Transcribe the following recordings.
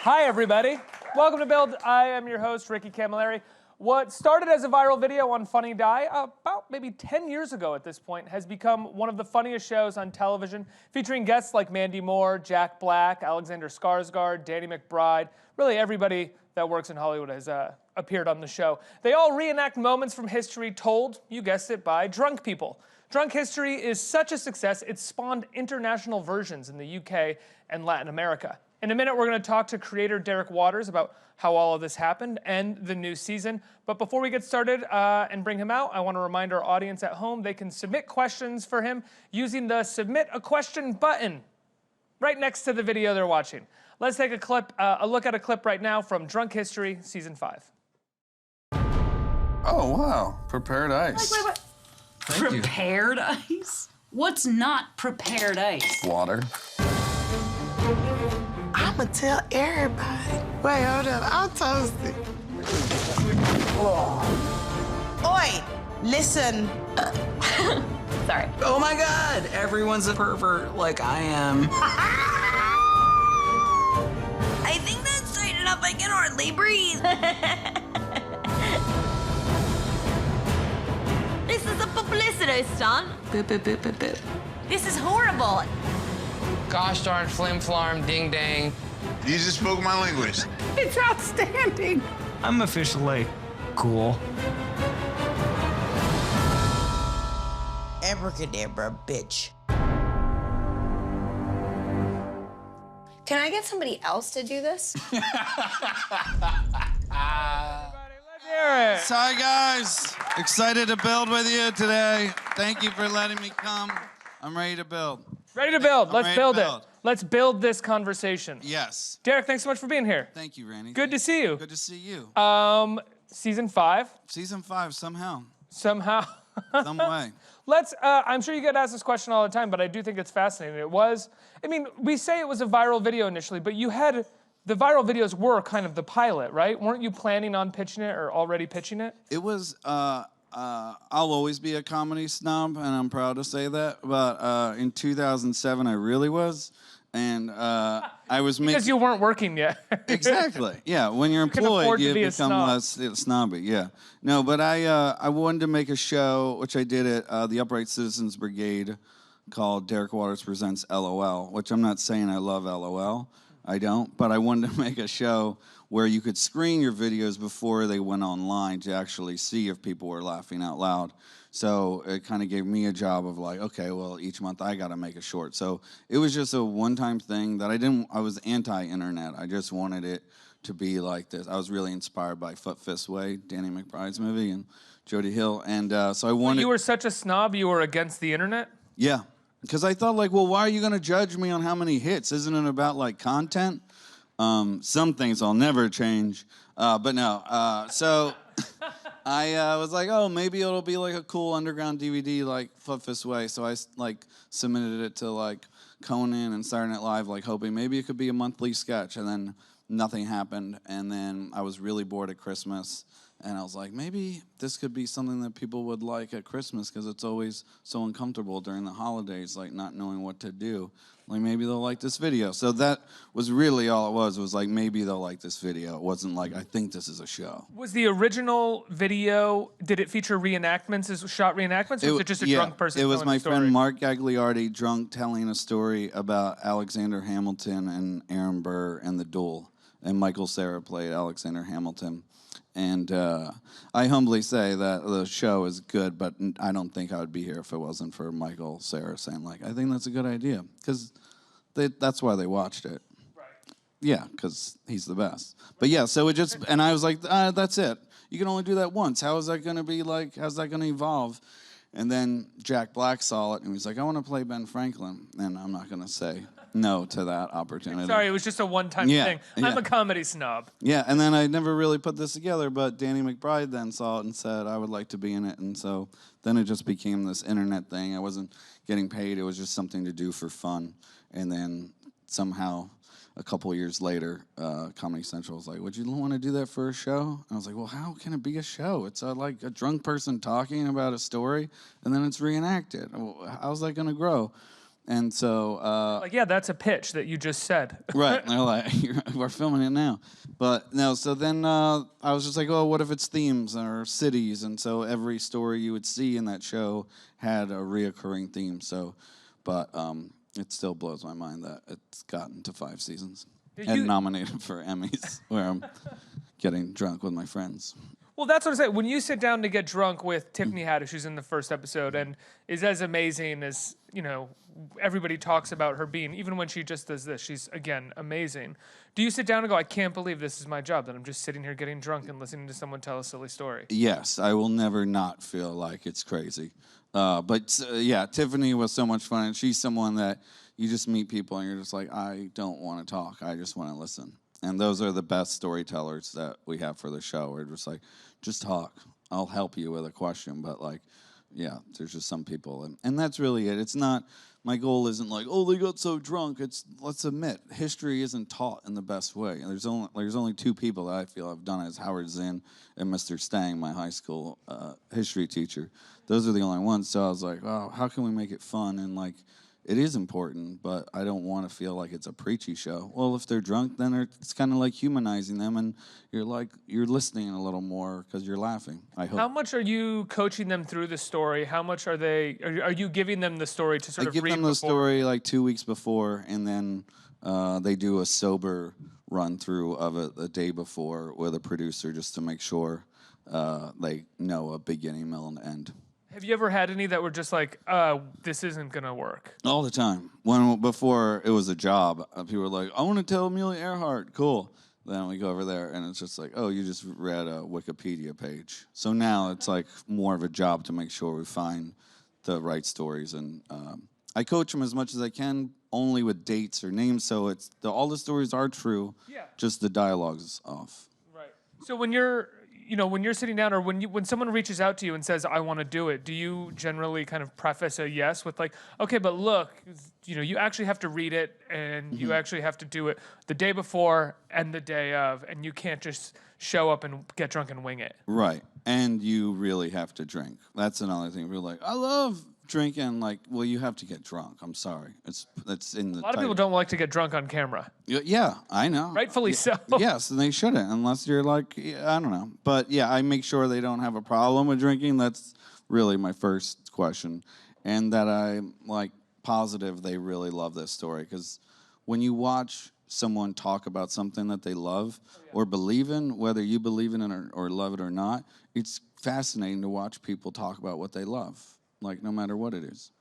Hi, everybody. Welcome to Build. I am your host, Ricky Camilleri. What started as a viral video on Funny Die about maybe 10 years ago at this point has become one of the funniest shows on television, featuring guests like Mandy Moore, Jack Black, Alexander Skarsgård, Danny McBride. Really, everybody that works in Hollywood has appeared on the show. They all reenact moments from history told, you guessed it, by drunk people. Drunk history is such a success, it's spawned international versions in the UK and Latin America. In a minute, we're going to talk to creator Derek Waters about how all of this happened and the new season. But before we get started and bring him out, I want to remind our audience at home they can submit questions for him using the Submit a Question button right next to the video they're watching. Let's take a look at a clip right now from Drunk History, Season 5. Oh, wow. Prepared ice. Wait. Prepared ice? What's not prepared ice? Water. I'ma tell everybody. Wait, hold up. I'm toasted. Oi, listen. Sorry. Oh my God, everyone's a pervert like I am. I think that's tight enough. I can hardly breathe. This is a publicity stunt. Boop, boop, boop, boop, boop. This is horrible. Gosh darn flim flarm ding dang. You just spoke my language. It's outstanding. I'm officially cool. Abracadabra, bitch. Can I get somebody else to do this? Hi, guys. Excited to build with you today. Thank you for letting me come. I'm ready to build. Ready to build. Let's ready to build it. build. Let's build this conversation. Yes. Derek, thanks so much for being here. Thank you, Randy. Good to see you. Good to see you. Season 5. Season 5, somehow. Somehow. Some way. Let's, I'm sure you get asked this question all the time, but I do think it's fascinating. It was, I mean, we say it was a viral video initially, but you had, the viral videos were kind of the pilot, right? Weren't you planning on pitching it or already pitching it? It was, I'll always be a comedy snob, and I'm proud to say that. But in 2007, I really was. And I was making... Because you weren't working yet. Exactly. Yeah, when you're employed, you become less snobby. Yeah. No, but I wanted to make a show, which I did at the Upright Citizens Brigade, called Derek Waters Presents LOL, which I'm not saying I love LOL. I don't. But I wanted to make a show where you could screen your videos before they went online to actually see if people were laughing out loud. So it kind of gave me a job of like, okay, well, each month I got to make a short. So it was just a one-time thing that I was anti-internet. I just wanted it to be like this. I was really inspired by Foot Fist Way, Danny McBride's movie, and Jody Hill. And so I wanted... You were such a snob, you were against the internet? Yeah, because I thought like, well, why are you going to judge me on how many hits? Isn't it about like content? Some things I'll never change, but no. So I was like, oh, maybe it'll be like a cool underground DVD like Foot Fist Way. So I like submitted it to like Conan and Saturday Night Live, like hoping maybe it could be a monthly sketch. And then nothing happened. And then I was really bored at Christmas. And I was like, maybe this could be something that people would like at Christmas because it's always so uncomfortable during the holidays, like not knowing what to do. Like maybe they'll like this video. So that was really all it was. It was like maybe they'll like this video. It wasn't like I think this is a show. Was the original video, did it feature reenactments, shot reenactments, or was it just a drunk person telling the story? It was my story? friend Mark Gagliardi drunk telling a story about Alexander Hamilton and Aaron Burr and The Duel. And Michael Cera played Alexander Hamilton. And I humbly say that the show is good, but I don't think I would be here if it wasn't for Michael Cera saying, like, I think that's a good idea. Because that's why they watched it. Right. Yeah, because he's the best. But yeah, so it just, and I was like, that's it. You can only do that once. How is that going to be like, how's that going to evolve? And then Jack Black saw it, and he was like, I want to play Ben Franklin. And I'm not going to say no to that opportunity. Sorry, it was just a one-time thing. I'm a comedy snob. Yeah, and then I never really put this together, but Danny McBride then saw it and said, I would like to be in it. And so then it just became this internet thing. I wasn't getting paid. It was just something to do for fun. And then somehow a couple of years later, Comedy Central was like, would you want to do that for a show? And I was like, well, how can it be a show? It's like a drunk person talking about a story, and then it's reenacted. How's that going to grow? And so, Like, yeah, that's a pitch that you just said. right. And they're like, we're filming it now. But no, so then I was just like, oh, what if it's themes or cities? And so every story you would see in that show had a reoccurring theme. So, but it still blows my mind that it's gotten to 5 seasons and nominated for Emmys, where I'm getting drunk with my friends. Well, that's what I say. When you sit down to get drunk with Tiffany Haddish, who's in the first episode and is as amazing as, everybody talks about her being, even when she just does this, she's, again, amazing. Do you sit down and go, I can't believe this is my job, that I'm just sitting here getting drunk and listening to someone tell a silly story? Yes, I will never not feel like it's crazy. But yeah, Tiffany was so much fun, and she's someone that you just meet people and you're just like, I don't want to talk, I just want to listen. And those are the best storytellers that we have for the show. We're just like, just talk. I'll help you with a question. But like, yeah, there's just some people. And that's really it. It's not, my goal isn't like, oh, they got so drunk. It's, let's admit, history isn't taught in the best way. And there's only 2 people that I feel have done it, as Howard Zinn and Mr. Stang, my high school history teacher. Those are the only ones. So I was like, oh, how can we make it fun? And like, it is important, but I don't want to feel like it's a preachy show. Well, if they're drunk, then it's kind of like humanizing them, and you're listening a little more because you're laughing, I hope. How much are you coaching them through the story? How much are you giving them the story to sort of read before? I give them the story like 2 weeks before, and then they do a sober run-through of it the day before with a producer just to make sure they know a beginning, middle, and end. Have you ever had any that were just like, this isn't going to work? All the time. Before it was a job, people were like, I want to tell Amelia Earhart. Cool. Then we go over there, and it's just like, oh, you just read a Wikipedia page. So now it's like more of a job to make sure we find the right stories. And I coach them as much as I can, only with dates or names, so all the stories are true, just the dialogue's off. Right. So when you're sitting down, or when someone reaches out to you and says, I want to do it, do you generally kind of preface a yes with like, okay, but look, you actually have to read it, and you actually have to do it the day before and the day of, and you can't just show up and get drunk and wing it. Right. And you really have to drink. That's another thing. We're like, I love drinking. Like, well, you have to get drunk. I'm sorry. That's in the A lot of people don't like to get drunk on camera. Yeah, I know. Rightfully so. Yes, and they shouldn't, unless you're like, I don't know. But yeah, I make sure they don't have a problem with drinking. That's really my first question. And that I'm like positive they really love this story. Because when you watch someone talk about something that they love or believe in, whether you believe in it or love it or not, it's fascinating to watch people talk about what they love. Like, no matter what it is.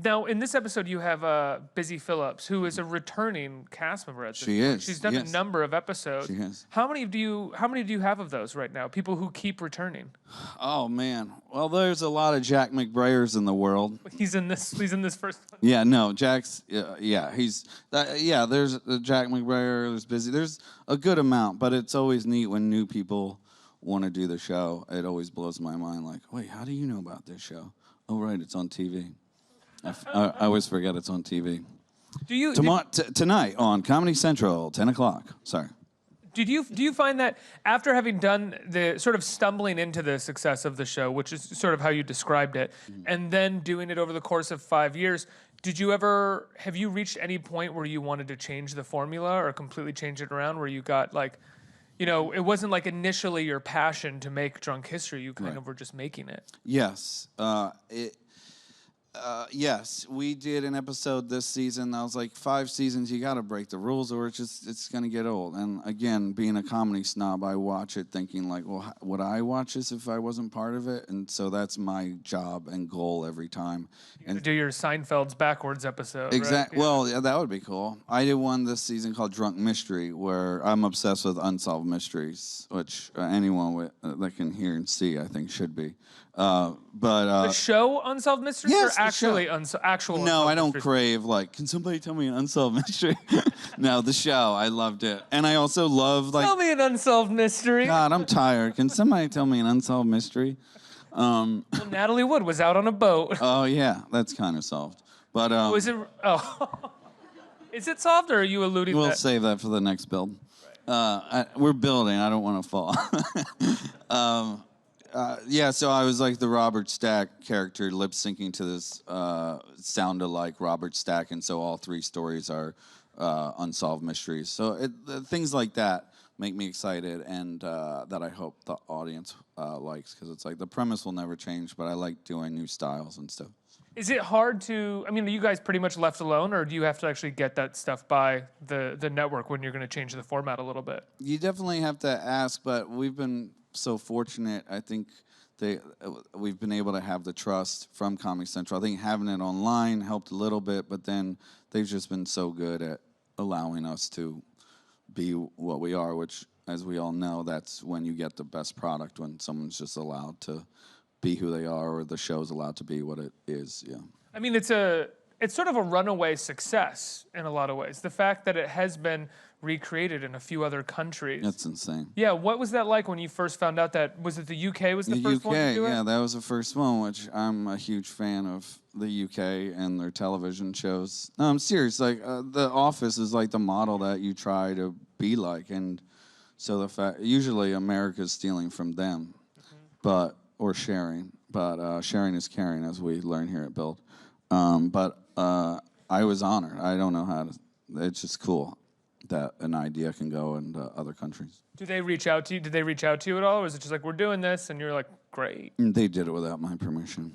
Now, in this episode, you have Busy Phillips, who is a returning cast member at this point. She is. She's done a number of episodes. She has. How many do you have of those right now? People who keep returning. Oh man. Well, there's a lot of Jack McBrayers in the world. He's in this first one. Yeah, no, Jack's. Yeah, he's. There's Jack McBrayer. There's Busy. There's a good amount, but it's always neat when new people want to do the show. It always blows my mind. Like, wait, how do you know about this show? Oh, right, it's on TV. I always forget it's on TV. Tonight on Comedy Central, 10 o'clock. Sorry. Do you find that after having done the sort of stumbling into the success of the show, which is sort of how you described it, and then doing it over the course of 5 years, have you reached any point where you wanted to change the formula or completely change it around, where you got like, it wasn't like initially your passion to make Drunk History. You kind of were just making it. Yes. Yes, we did an episode this season. I was like, 5 seasons, you got to break the rules or it's going to get old. And again, being a comedy snob, I watch it thinking like, well, would I watch this if I wasn't part of it? And so that's my job and goal every time. And do your Seinfeld's backwards episode, exactly. Right? Yeah. Well, yeah, that would be cool. I did one this season called Drunk Mystery, where I'm obsessed with unsolved mysteries, which anyone that can hear and see, I think, should be. The show Unsolved Mysteries? Yes, or actually actual No, I don't mysteries? crave, like, can somebody tell me an unsolved mystery? No, the show, I loved it. And I also love, like... Tell me an unsolved mystery. God, I'm tired. Can somebody tell me an unsolved mystery? Well, Natalie Wood was out on a boat. Oh, yeah, that's kind of solved. But, is it... Oh. Is it solved, or are you alluding to We'll save that for the next build. Right. We're building. I don't want to fall. Yeah, so I was like the Robert Stack character lip syncing to this sounded like Robert Stack, and so all 3 stories are unsolved mysteries. So things like that make me excited, and that I hope the audience likes, because it's like the premise will never change, but I like doing new styles and stuff. Is it hard to, I mean, are you guys pretty much left alone, or do you have to actually get that stuff by the network when you're going to change the format a little bit? You definitely have to ask, but we've been so fortunate. I think we've been able to have the trust from Comedy Central. I think having it online helped a little bit, but then they've just been so good at allowing us to be what we are, which, as we all know, that's when you get the best product, when someone's just allowed to be who they are, or the show's allowed to be what it is. Yeah. I mean, it's sort of a runaway success in a lot of ways. The fact that it has been recreated in a few other countries. That's insane. Yeah, what was that like when you first found out that, was it the UK was the first one to do it? Yeah, that was the first one, which I'm a huge fan of the UK and their television shows. No, I'm serious. Like, The Office is like the model that you try to be like, and so the fact, usually America's stealing from them, or sharing, but sharing is caring, as we learn here at Build. But I was honored. I don't know how to, it's just cool that an idea can go into other countries. Do they reach out to you? Did they reach out to you at all? Or was it just like, we're doing this, and you're like, great? They did it without my permission.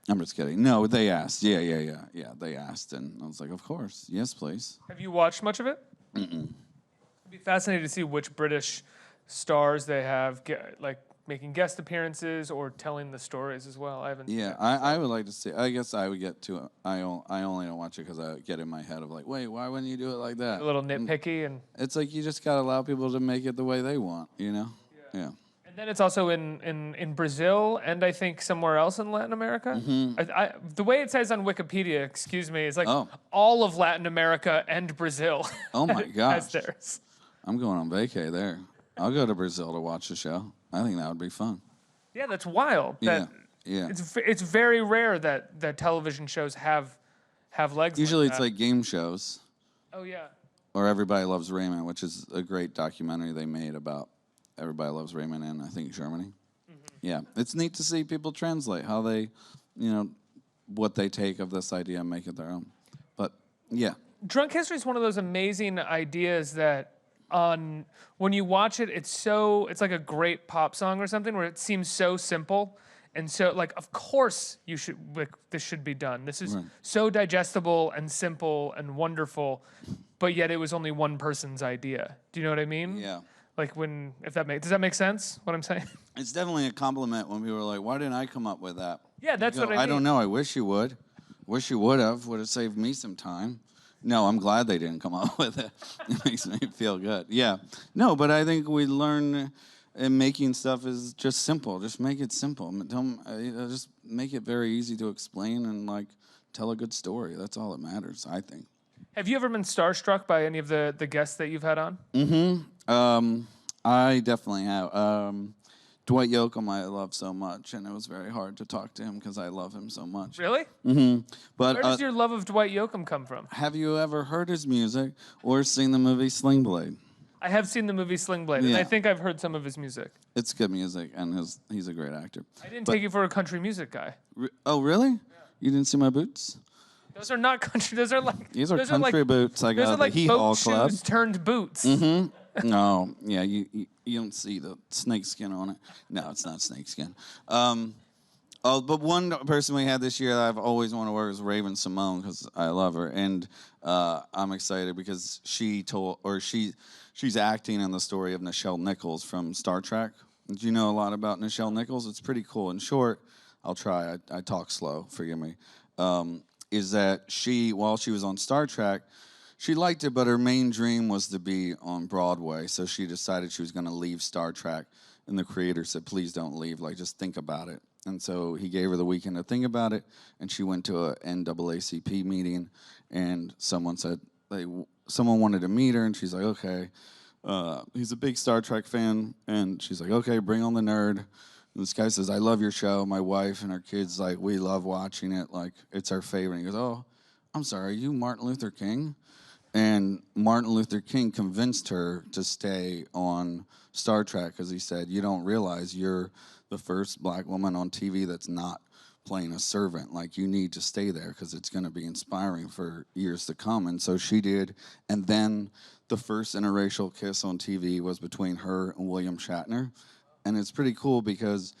I'm just kidding. No, they asked. Yeah, they asked, and I was like, of course. Yes, please. Have you watched much of it? Mm-mm. It'd be fascinating to see which British stars they have, like, making guest appearances or telling the stories as well. I haven't. Yeah, I would like to see. I guess I would get to it. I only don't watch it because I get in my head of like, wait, why wouldn't you do it like that? A little nitpicky, and it's like you just gotta allow people to make it the way they want, you know? Yeah. And then it's also in Brazil and I think somewhere else in Latin America. Mm-hmm. The way it says on Wikipedia, excuse me, is like all of Latin America and Brazil. Oh my gosh. As theirs. I'm going on vacay there. I'll go to Brazil to watch the show. I think that would be fun. Yeah, that's wild. Yeah. It's very rare that television shows have legs. Usually like it's that. like game shows. Oh yeah. Or Everybody Loves Raymond, which is a great documentary they made about Everybody Loves Raymond in, I think, Germany. Yeah, it's neat to see people translate how they, what they take of this idea and make it their own. But yeah. Drunk History is one of those amazing ideas that when you watch it, it's like a great pop song or something where it seems so simple. And so, like, of course this should be done. This is so digestible and simple and wonderful, but yet it was only one person's idea. Do you know what I mean? Yeah. Like does that make sense, what I'm saying? It's definitely a compliment when people are like, why didn't I come up with that? Yeah, that's what I mean. I don't know, I wish you would. Wish you would have saved me some time. No, I'm glad they didn't come up with it. It makes me feel good. Yeah. No, but I think we learn in making stuff is just simple. Just make it simple. Just make it very easy to explain and, like, tell a good story. That's all that matters, I think. Have you ever been starstruck by any of the guests that you've had on? Mm-hmm. I definitely have. Dwight Yoakam I love so much, and it was very hard to talk to him because I love him so much. Really? Mm-hmm. But where does your love of Dwight Yoakam come from? Have you ever heard his music or seen the movie Sling Blade? I have seen the movie Sling Blade, and I think I've heard some of his music. It's good music, and he's a great actor. I didn't take you for a country music guy. Oh, really? Yeah. You didn't see my boots? Those are not country. Those are like these are country boots. I got the Hee Haw Club. Shoes turned boots. Mm-hmm. No, yeah, you don't see the snake skin on it. No, it's not snake skin. But one person we had this year that I've always wanted to work is Raven Simone because I love her, and I'm excited because she's acting in the story of Nichelle Nichols from Star Trek. Do you know a lot about Nichelle Nichols? It's pretty cool. In short, I'll try. I talk slow. Forgive me. Is that while she was on Star Trek, she liked it, but her main dream was to be on Broadway. So she decided she was going to leave Star Trek, and the creator said, "Please don't leave. Like, just think about it." And so he gave her the weekend to think about it, and she went to a NAACP meeting, and someone wanted to meet her, and she's like, "Okay." He's a big Star Trek fan, and she's like, "Okay, bring on the nerd." And this guy says, "I love your show. My wife and our kids, like, we love watching it. Like, it's our favorite." And he goes, "Oh, I'm sorry, are you Martin Luther King?" And Martin Luther King convinced her to stay on Star Trek because he said, you don't realize you're the first black woman on TV that's not playing a servant. Like, you need to stay there because it's going to be inspiring for years to come. And so she did. And then the first interracial kiss on TV was between her and William Shatner. And it's pretty cool because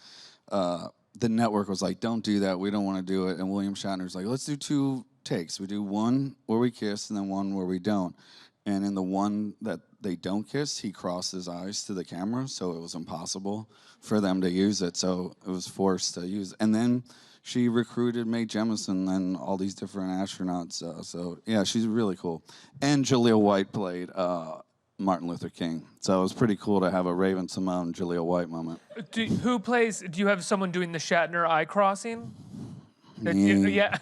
the network was like, don't do that. We don't want to do it. And William Shatner's like, let's do 2 takes. We do one where we kiss and then one where we don't. And in the one that they don't kiss, he crossed his eyes to the camera, so it was impossible for them to use it. So it was forced to use. And then she recruited Mae Jemison and all these different astronauts. So yeah, she's really cool. And Jaleel White played Martin Luther King. So it was pretty cool to have a Raven Simone, Jaleel White moment. Do you have someone doing the Shatner eye crossing? Yeah.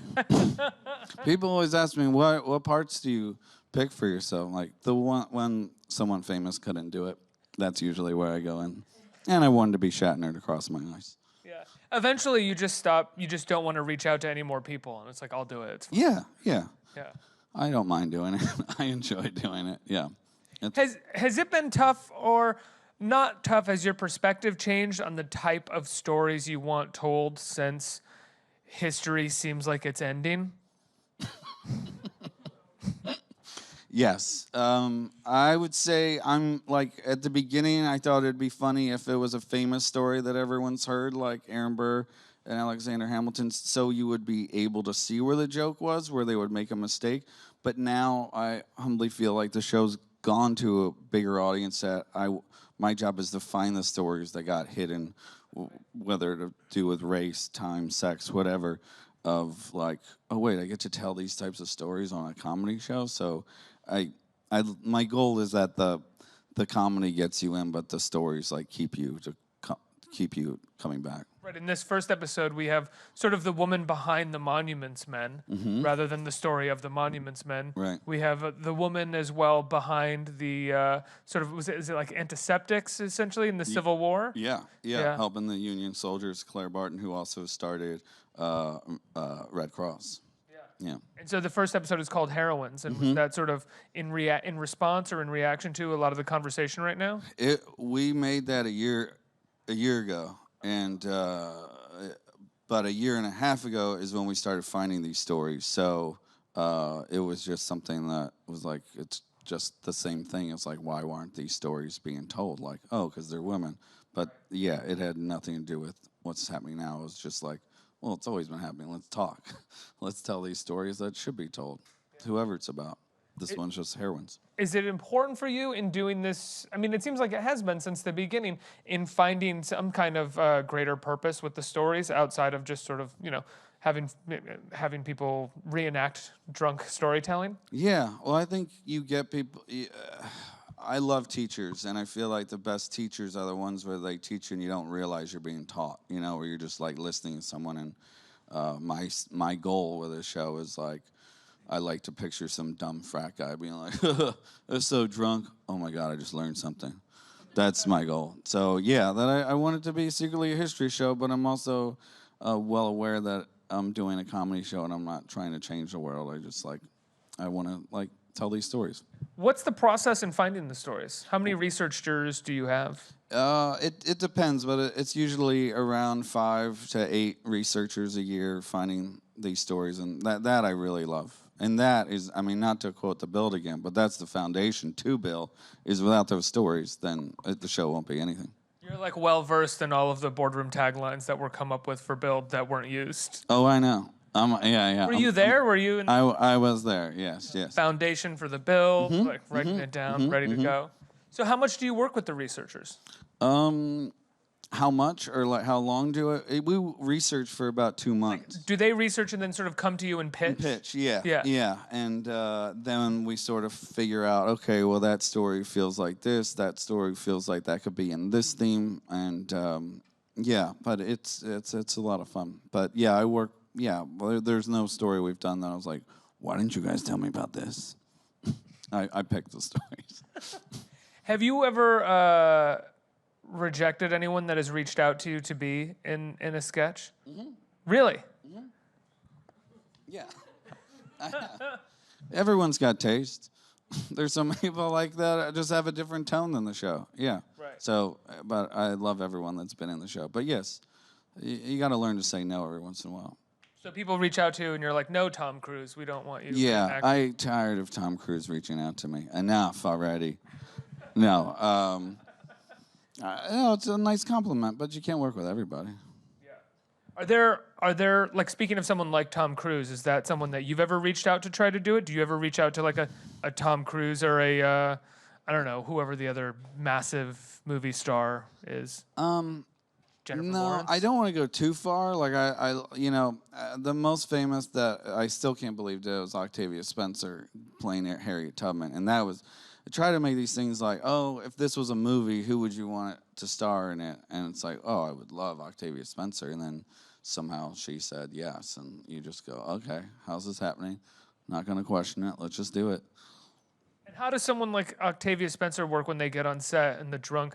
People always ask me, what parts do you pick for yourself? Like, the one when someone famous couldn't do it, that's usually where I go in. And I wanted to be Shatner to cross my eyes. Yeah. Eventually, you just stop. You just don't want to reach out to any more people. And it's like, I'll do it. It's fine. Yeah. Yeah. I don't mind doing it. I enjoy doing it, yeah. Has it been tough or not tough? Has your perspective changed on the type of stories you want told since history seems like it's ending? Yes. I would say I'm like, at the beginning, I thought it'd be funny if it was a famous story that everyone's heard, like Aaron Burr and Alexander Hamilton, so you would be able to see where the joke was, where they would make a mistake. But now I humbly feel like the show's gone to a bigger audience that my job is to find the stories that got hidden, whether to do with race, time, sex, whatever, of like, oh wait, I get to tell these types of stories on a comedy show. So my goal is that the comedy gets you in, but the stories like keep you coming back. Right. In this first episode, we have sort of the woman behind the Monuments Men, rather than the story of the Monuments Men. Right. We have the woman as well behind the sort of is it like antiseptics essentially in the Civil War? Yeah, helping the Union soldiers. Claire Barton, who also started Red Cross. Yeah. And so the first episode is called Heroines, and was that sort of in response or in reaction to a lot of the conversation right now? We made that a year ago, and but a year and a half ago is when we started finding these stories. So it was just something that was like, it's just the same thing. It's like, why aren't these stories being told? Like, oh, because they're women. But yeah, it had nothing to do with what's happening now. It was just like, well, it's always been happening. Let's talk. Let's tell these stories that should be told, whoever it's about. This one's just heroines. Is it important for you in doing this? I mean, it seems like it has been since the beginning in finding some kind of greater purpose with the stories outside of just sort of, having people reenact drunk storytelling? Yeah, well, I think you get people. I love teachers, and I feel like the best teachers are the ones where they teach and you don't realize you're being taught, where you're just like listening to someone. And my goal with this show is like, I like to picture some dumb frat guy being like, they're so drunk. Oh my God, I just learned something. That's my goal. So yeah, that I want it to be secretly a history show, but I'm also well aware that I'm doing a comedy show and I'm not trying to change the world. I want to tell these stories. What's the process in finding the stories? How many researchers do you have? It depends, but it's usually around 5 to 8 researchers a year finding these stories, and that I really love. And that is, I mean, not to quote the Build again, but that's the foundation to Bill, is without those stories, then the show won't be anything. You're like well-versed in all of the boardroom taglines that were come up with for Build that weren't used. Oh, I know. Yeah. Were you there? Were you in I was there, yes. foundation for the Build, like writing it down, ready to go? So how much do you work with the researchers? How much or like how long we research for about 2 months. Do they research and then sort of come to you and pitch? Yeah. And then we sort of figure out, okay, well, that story feels like this, that story feels like that could be in this theme, and but it's a lot of fun. But yeah, I work. Yeah, well, there's no story we've done that I was like, why didn't you guys tell me about this? I picked the stories. Have you ever rejected anyone that has reached out to you to be in a sketch? Really? Yeah. Everyone's got taste. There's some people like that just have a different tone than the show. Yeah. Right. So, but I love everyone that's been in the show. But yes, you got to learn to say no every once in a while. So people reach out to you and you're like, no, Tom Cruise, we don't want you. Yeah, I'm tired of Tom Cruise reaching out to me. Enough already. No, it's a nice compliment, but you can't work with everybody. Are there like, speaking of someone like Tom Cruise, is that someone that you've ever reached out to try to do it? Do you ever reach out to like a Tom Cruise or a I don't know, whoever the other massive movie star is? Jennifer No, Lawrence? I don't want to go too far. Like the most famous that I still can't believe did was Octavia Spencer playing Harriet Tubman, and that was. I try to make these things like, oh, if this was a movie, who would you want to star in it? And it's like, oh, I would love Octavia Spencer, and then somehow she said yes, and you just go, okay, how's this happening? Not going to question it. Let's just do it. And how does someone like Octavia Spencer work when they get on set and the drunk?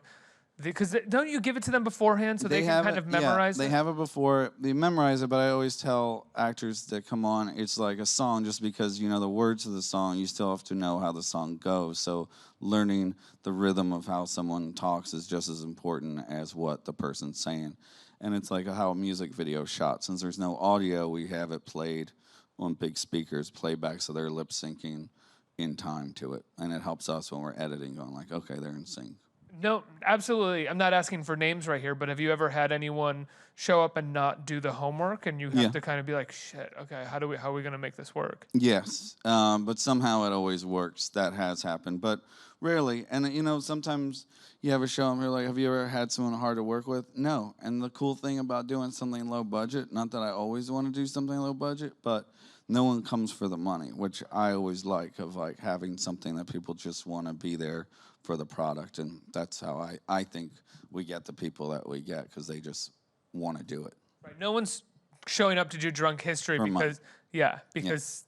Because don't you give it to them beforehand so they can kind of memorize it? They have it before. They memorize it, but I always tell actors that come on, it's like a song just because you know the words of the song, you still have to know how the song goes. So learning the rhythm of how someone talks is just as important as what the person's saying. And it's like how a music video is shot. Since there's no audio, we have it played on big speakers, playback, so they're lip syncing in time to it. And it helps us when we're editing, going like, okay, they're in sync. No, absolutely. I'm not asking for names right here, but have you ever had anyone show up and not do the homework, and you have to kind of be like, shit, okay, how are we going to make this work? Yes, but somehow it always works. That has happened, but rarely. And you know, sometimes you have a show and you're like, have you ever had someone hard to work with? No. And the cool thing about doing something low budget, not that I always want to do something low budget, but no one comes for the money, which I always like, of like having something that people just want to be there for the product. And that's how I think we get the people that we get, because they just want to do it. Right. No one's showing up to do Drunk History because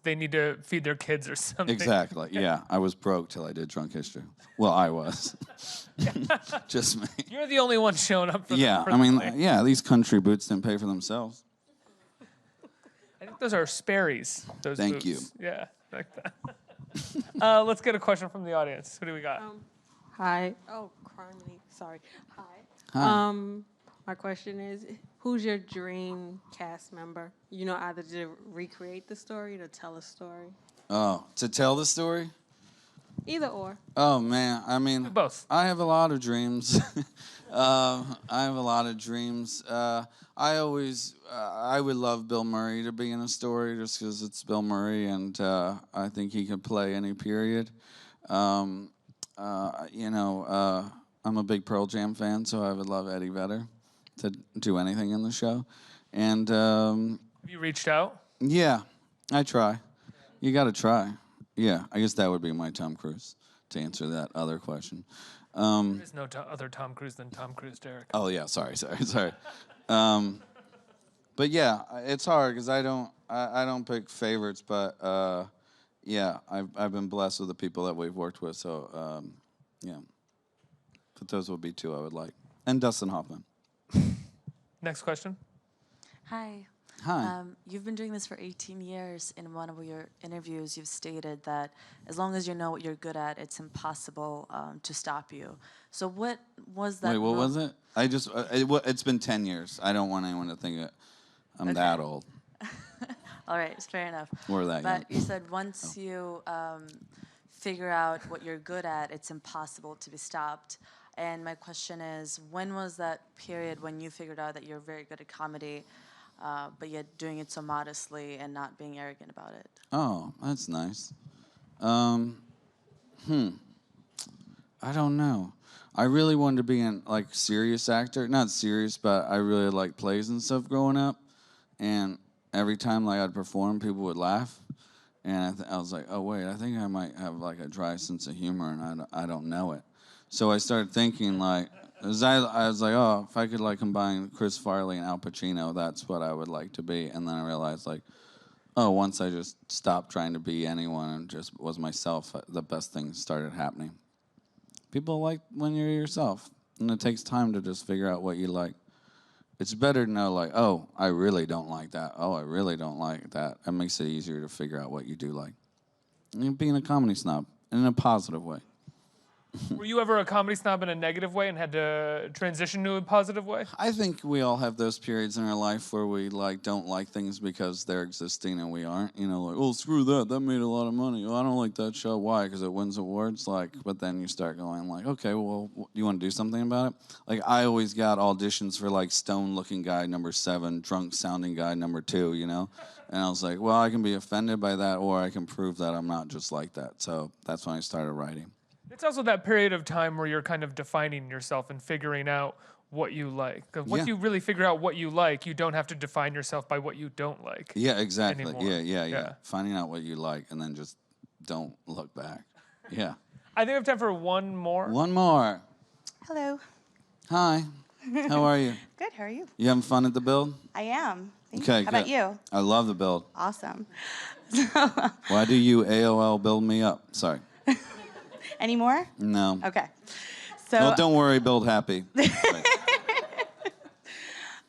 they need to feed their kids or something. Exactly. Yeah, I was broke till I did Drunk History. Well, I was. Just me. You're the only one showing up for these country boots didn't pay for themselves. I think those are Sperry's. Those Thank boots. you. Yeah, like that. Let's get a question from the audience. Who do we got? Hi. Oh, criminy. Sorry. Hi. Hi. My question is, who's your dream cast member? You know, either to recreate the story or to tell a story. Oh, to tell the story? Either or. Oh, man. I mean, both. I have a lot of dreams. I would love Bill Murray to be in a story just because it's Bill Murray, and I think he could play any period. I'm a big Pearl Jam fan, so I would love Eddie Vedder to do anything in the show. And have you reached out? Yeah, I try. You got to try. Yeah, I guess that would be my Tom Cruise, to answer that other question. There is no other Tom Cruise than Tom Cruise, Derek. Oh yeah, sorry. But yeah, it's hard because I don't pick favorites, but yeah, I've been blessed with the people that we've worked with, so yeah. But those would be two I would like, and Dustin Hoffman. Next question. Hi. Hi. You've been doing this for 18 years. In one of your interviews, you've stated that as long as you know what you're good at, it's impossible to stop you. So what was that? Wait, what was it? It's been 10 years. I don't want anyone to think that I'm that old. All right, fair enough. Or that young. But you said once you figure out what you're good at, it's impossible to be stopped. And my question is, when was that period when you figured out that you're very good at comedy, but yet doing it so modestly and not being arrogant about it? Oh, that's nice. I don't know. I really wanted to be an serious actor. Not serious, but I really liked plays and stuff growing up. And every time I'd perform, people would laugh. And I was like, oh wait, I think I might have a dry sense of humor, and I don't know it. So I started thinking I was like, oh, if I could combine Chris Farley and Al Pacino, that's what I would like to be. And then I realized once I just stopped trying to be anyone and just was myself, the best things started happening. People like when you're yourself, and it takes time to just figure out what you like. It's better to know oh, I really don't like that. Oh, I really don't like that. It makes it easier to figure out what you do like. And being a comedy snob, in a positive way. Were you ever a comedy snob in a negative way and had to transition to a positive way? I think we all have those periods in our life where we don't like things because they're existing and we aren't. You know, like, oh, screw that. That made a lot of money. Oh, I don't like that show. Why? Because it wins awards. But then you start going like, okay, well, you want to do something about it? Like, I always got auditions for stone-looking guy number 7, drunk-sounding guy number 2. You know, and I was like, well, I can be offended by that, or I can prove that I'm not just like that. So that's when I started writing. It's also that period of time where you're kind of defining yourself and figuring out what you like. 'Cause once you really figure out what you like, you don't have to define yourself by what you don't like. Yeah, exactly. Anymore. Yeah. Finding out what you like and then just don't look back. Yeah. I think we have time for one more. One more. Hello. Hi. How are you? Good, how are you? You having fun at the build? I am. Thank Okay, you. How about you? I love the build. Awesome. Why do you AOL build me up? Sorry. Any more? No. Okay. So Well, don't worry, build happy.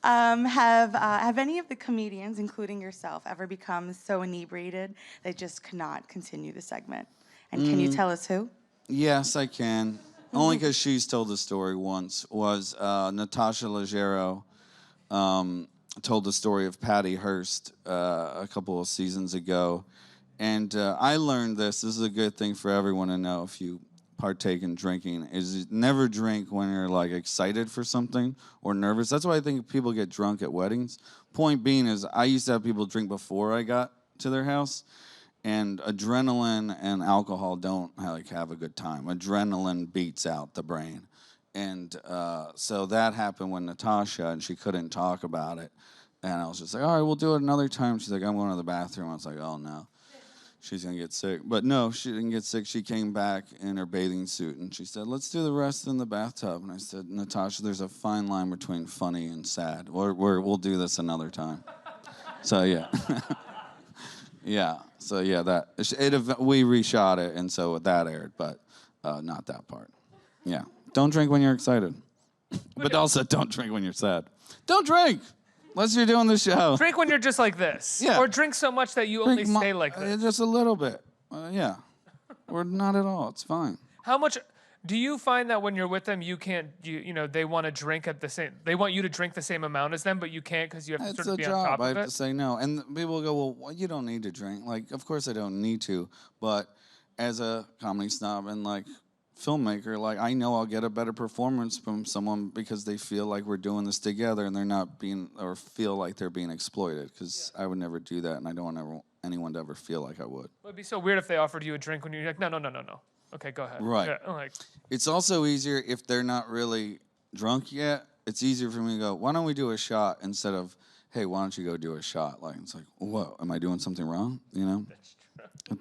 Have any of the comedians, including yourself, ever become so inebriated they just cannot continue the segment? And can you tell us who? Yes, I can. Only because she's told the story once. Was Natasha Leggero told the story of Patty Hearst a couple of seasons ago. And I learned this. This is a good thing for everyone to know if you partake in drinking, is never drink when you're excited for something or nervous. That's why I think people get drunk at weddings. Point being is I used to have people drink before I got to their house. And adrenaline and alcohol don't have a good time. Adrenaline beats out the brain. And so that happened with Natasha, and she couldn't talk about it. And I was just like, all right, we'll do it another time. She's like, I'm going to the bathroom. I was like, oh, no. She's going to get sick. But no, she didn't get sick. She came back in her bathing suit, and she said, let's do the rest in the bathtub. And I said, Natasha, there's a fine line between funny and sad. We'll do this another time. So, yeah. Yeah. So, yeah, we reshot it, and so that aired, but not that part. Yeah. Don't drink when you're excited. But also, don't drink when you're sad. Don't drink! Unless you're doing the show. Drink when you're just like this. Yeah. Or drink so much that you only stay like this. Just a little bit. Yeah. Or not at all. It's fine. How much do you find that when you're with them, you can't, they want to drink at the same, they want you to drink the same amount as them, but you can't because you have to sort of be on top of it? I have to say no. And people go, well, you don't need to drink. Of course I don't need to. But as a comedy snob and filmmaker, I know I'll get a better performance from someone because they feel like we're doing this together and they're not or feel like they're being exploited, because I would never do that, and I don't want anyone to ever feel like I would. It'd be so weird if they offered you a drink when you're like, no. Okay, go ahead. Right. Yeah, it's also easier if they're not really drunk yet. It's easier for me to go, why don't we do a shot instead of, hey, why don't you go do a shot? It's like, whoa, am I doing something wrong? You know? That's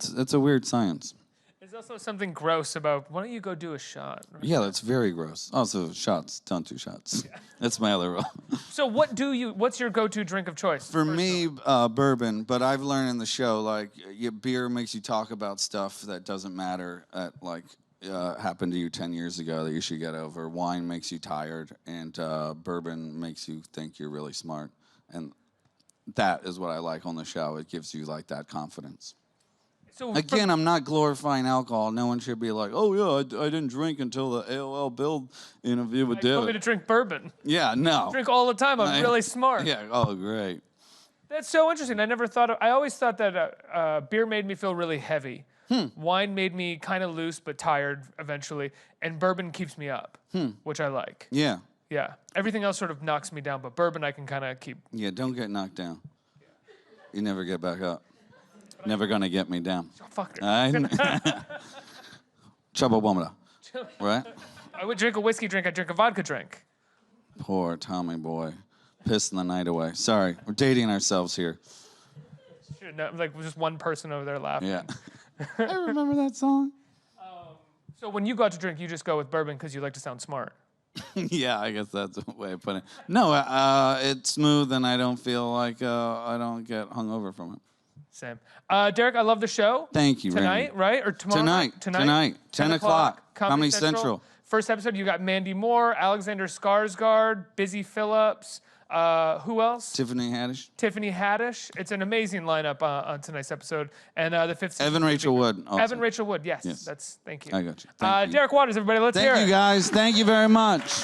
true. It's a weird science. There's also something gross about, why don't you go do a shot? Right? Yeah, that's very gross. Also, shots, don't do shots. Yeah. That's my other rule. So what's your go-to drink of choice? For me, bourbon, but I've learned in the show, beer makes you talk about stuff that doesn't matter happened to you 10 years ago that you should get over. Wine makes you tired, and bourbon makes you think you're really smart. And that is what I like on the show. It gives you, that confidence. So again, I'm not glorifying alcohol. No one should be like, oh, yeah, I didn't drink until the AOL Build interview with David. You want me to drink bourbon? Yeah, no. I drink all the time. I'm really smart. Yeah, oh, great. That's so interesting. I always thought that beer made me feel really heavy. Wine made me kind of loose but tired eventually. And bourbon keeps me up, which I like. Yeah. Yeah. Everything else sort of knocks me down, but bourbon I can kind of keep. Yeah, don't get knocked down. You never get back up. Never gonna get me down. Oh, fuck. Chubbawamba. Right? I would drink a whiskey drink. I'd drink a vodka drink. Poor Tommy boy. Pissing the night away. Sorry, we're dating ourselves here. No, just one person over there laughing. Yeah. I remember that song. So when you go out to drink, you just go with bourbon because you like to sound smart. Yeah, I guess that's the way of putting it. No, it's smooth and I don't feel like I don't get hungover from it. Same. Derek, I love the show. Thank you, Tonight, Randy. right? Or tomorrow? Tonight. 10 o'clock. Comedy Central. First episode, you got Mandy Moore, Alexander Skarsgård, Busy Phillips, Who else? Tiffany Haddish. Tiffany Haddish. It's an amazing lineup on tonight's episode. And the fifth season. Evan Rachel Wood. Also. Evan Rachel Wood. Yes. Yes. Thank you. I got you. Thank you. Derek Waters, everybody. Let's hear it. Thank you guys. Thank you very much.